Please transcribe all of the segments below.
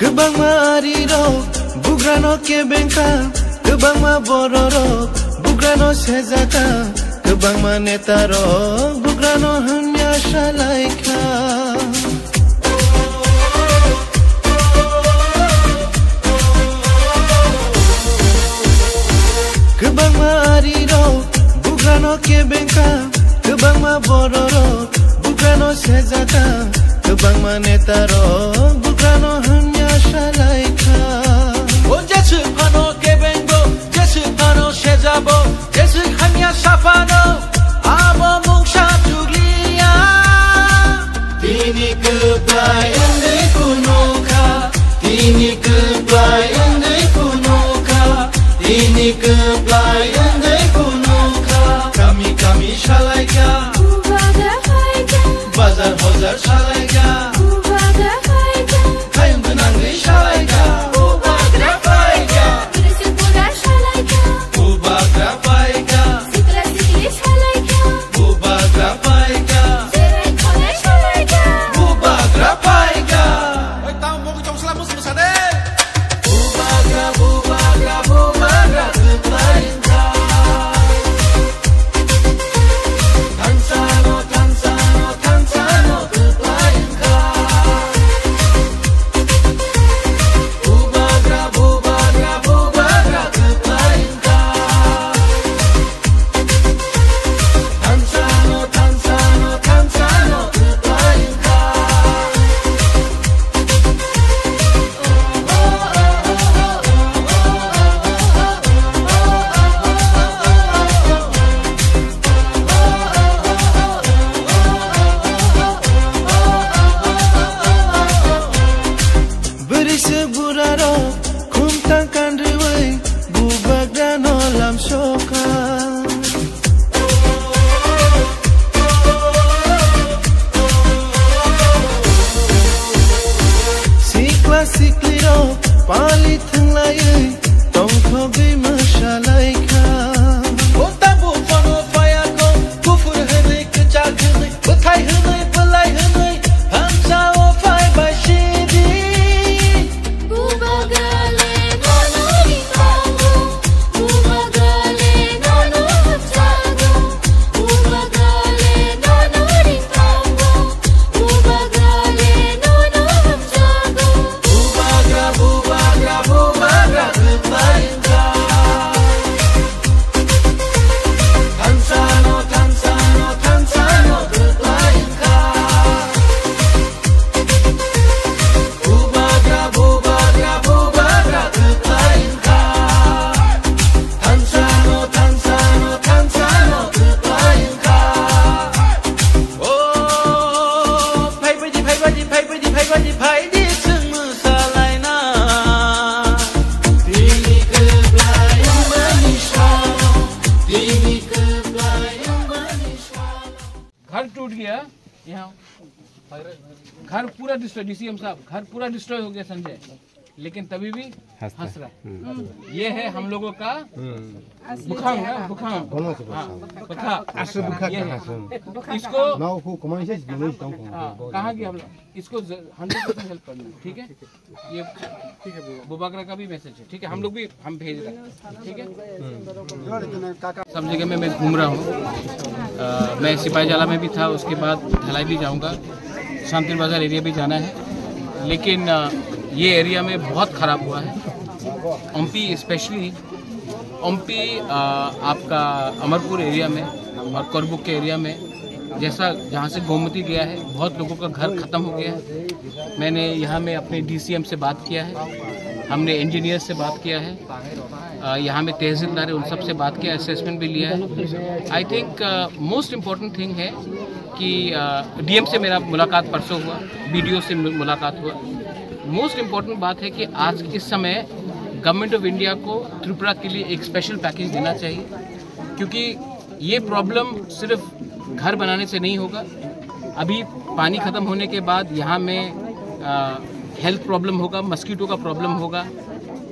Kebang mariro, bugrano ke bengka, kebang ma bororo, bugrano sezata, kebang ma netaro, bugrano hanya shalaika. Kebang mariro, bugrano ke bengka, kebang ma bororo, bugrano sezata, kebang ma netaro, bugrano hanya shalaika. O jesu pano ke bengo, jesu pano shezabo, jesu hanya shafano, abo mungsha juglia. Tini kebayang de kunoka, tini kebayang de kunoka, tini kebayang de kunoka. Kami shalaika, bazar hozar shalaika, kayın benangri shalaika. Seburaro, kumtangkan rewai, bubak dan olam soka. Sikla sikliro, palit henglayai, tongkogi masyalaika. Ontabu pano payako, kufur henai kecak henai, betai henai, pelai henai, hamsa ofai bashidi. घर टूट गया यहाँ, घर पूरा destroy, DCM साहब घर पूरा destroy हो गया संजय, लेकिन तभी भी हंस रहा है। ये है हम लोगों का बुखांग है, बुखांग इसको कहाँ की हम लोग इसको 100% हेल्प करना, ठीक है। ये ठीक है, बुबागरा का भी मैसेज है, ठीक है। हम लोग भी हम भेज रहे हैं, ठीक है। सब जगह में मैं घूम रहा हूँ। मैं सिपाही जाला में भी था, उसके बाद ढलाई भी जाऊँगा, शांति बाजार एरिया भी जाना है। लेकिन ये एरिया में बहुत ख़राब हुआ है। ओमपी स्पेशली ओमपी आपका अमरपुर एरिया में और करबुक के एरिया में, जैसा जहाँ से गोमती गया है, बहुत लोगों का घर ख़त्म हो गया है। मैंने यहाँ में अपने डीसीएम से बात किया है, हमने इंजीनियर से बात किया है, यहाँ में तहसीलदार है उन सब से बात किया, असेसमेंट भी लिया है। I think most important thing है कि डीएम से मेरा मुलाकात परसों हुआ, बीडीओ से मुलाकात हुआ। मोस्ट इम्पॉर्टेंट बात है कि आज इस समय गवर्नमेंट ऑफ इंडिया को त्रिपुरा के लिए एक स्पेशल पैकेज देना चाहिए, क्योंकि ये प्रॉब्लम सिर्फ घर बनाने से नहीं होगा। अभी पानी ख़त्म होने के बाद यहाँ में हेल्थ प्रॉब्लम होगा, मस्कीटो का प्रॉब्लम होगा।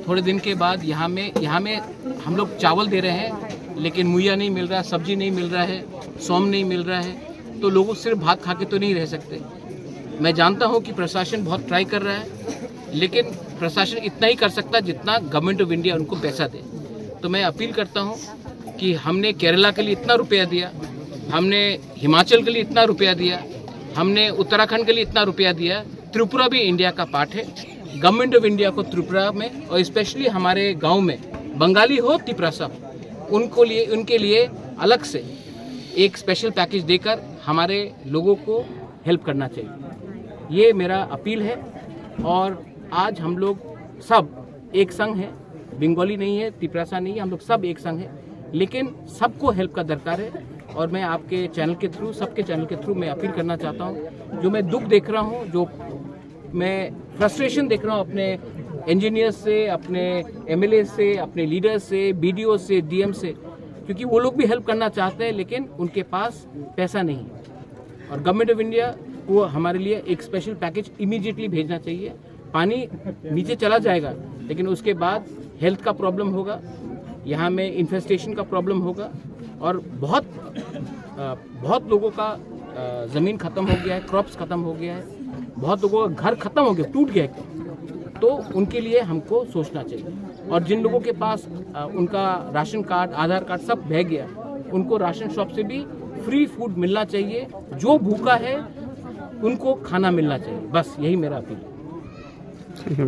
थोड़े दिन के बाद यहाँ में हम लोग चावल दे रहे हैं लेकिन मुहैया नहीं मिल रहा, सब्जी नहीं मिल रहा है, सौम नहीं मिल रहा है, तो लोग सिर्फ भात खा के तो नहीं रह सकते। मैं जानता हूँ कि प्रशासन बहुत ट्राई कर रहा है, लेकिन प्रशासन इतना ही कर सकता है जितना गवर्नमेंट ऑफ इंडिया उनको पैसा दे। तो मैं अपील करता हूँ कि हमने केरला के लिए इतना रुपया दिया, हमने हिमाचल के लिए इतना रुपया दिया, हमने उत्तराखंड के लिए इतना रुपया दिया, त्रिपुरा भी इंडिया का पार्ट है। गवर्नमेंट ऑफ इंडिया को त्रिपुरा में और स्पेशली हमारे गांव में बंगाली हो तिपरासा उनके लिए अलग से एक स्पेशल पैकेज देकर हमारे लोगों को हेल्प करना चाहिए। ये मेरा अपील है। और आज हम लोग सब एक संग हैं, बंगाली नहीं है, तिपरासा नहीं है, हम लोग सब एक संग हैं, लेकिन सबको हेल्प का दरकार है। और मैं आपके चैनल के थ्रू, सबके चैनल के थ्रू मैं अपील करना चाहता हूँ, जो मैं दुख देख रहा हूँ, जो मैं फ्रस्ट्रेशन देख रहा हूँ अपने इंजीनियर्स से, अपने एमएलए से, अपने लीडर्स से, बीडीओ से, डीएम से, क्योंकि वो लोग भी हेल्प करना चाहते हैं लेकिन उनके पास पैसा नहीं है। और गवर्नमेंट ऑफ इंडिया को हमारे लिए एक स्पेशल पैकेज इमीडिएटली भेजना चाहिए। पानी नीचे चला जाएगा लेकिन उसके बाद हेल्थ का प्रॉब्लम होगा, यहाँ में इन्फेस्टेशन का प्रॉब्लम होगा और बहुत लोगों का ज़मीन ख़त्म हो गया है, क्रॉप्स ख़त्म हो गया है, बहुत लोगों का घर ख़त्म हो गया, टूट गया है। तो उनके लिए हमको सोचना चाहिए। और जिन लोगों के पास उनका राशन कार्ड, आधार कार्ड सब बह गया, उनको राशन शॉप से भी फ्री फूड मिलना चाहिए। जो भूखा है उनको खाना मिलना चाहिए। बस यही मेरा अपील है।